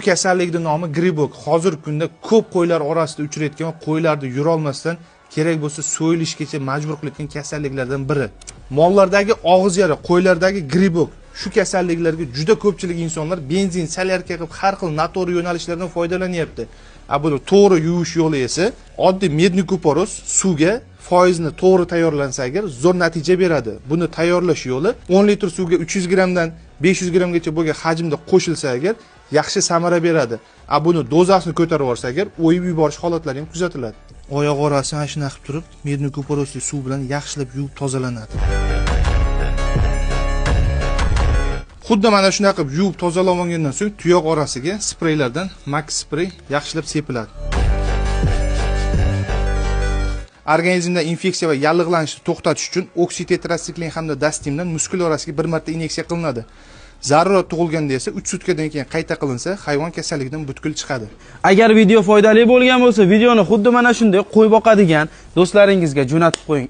Bu kasallikning nomi gribok. Hozirgi kunda ko'p qo'ylar orasida uchrayotgan va qo'ylarni yura olmasdan kerak bo'lsa so'yilishgacha majbur qilayotgan kasalliklardan biri. Mollardagi og'iz yara, qo'ylardagi gribok. Shu kasalliklarga juda ko'pchilik insonlar benzin, solyarka qilib har xil noto'g'ri yo'nalishlardan foydalanyapti. Buni to'g'ri yuvish yo'li esa oddiy medni kuparos suvga foizni to'g'ri tayyorlansa agar zo'r natija beradi. Buni tayyorlash yo'li 10 litr suvga 300 grammdan 500 grammgacha bo'lgan hajmda qo'shilsa agar yaxshi samara beradi. Buni dozasini ko'tarib olsa agar o'yib yuborish holatlari ham kuzatiladi. Oyoq orasini mana shuna qilib turib, medni kuparosli suv bilan yaxshilab yuvib tozalanadi. Xuddi mana shunaqa qilib yuvib tozalab olgandan so'ng tuyoq orasiga spreylardan Max Spray yaxshilab sepiladi. Organizmda infeksiya va yallig'lanishni to'xtatish uchun oksitetratsiklin hamda dastimdan muskul orasiga bir marta inyeksiya qilinadi. Zarurat tug'ilganda esa 3 sutkadan keyin qayta qilinsa, hayvon kasalligidan butkul chiqadi. Agar video foydali bo'lgan bo'lsa, videoni xuddi mana shunday qo'y boqadigan do'stlaringizga jo'natib qo'ying.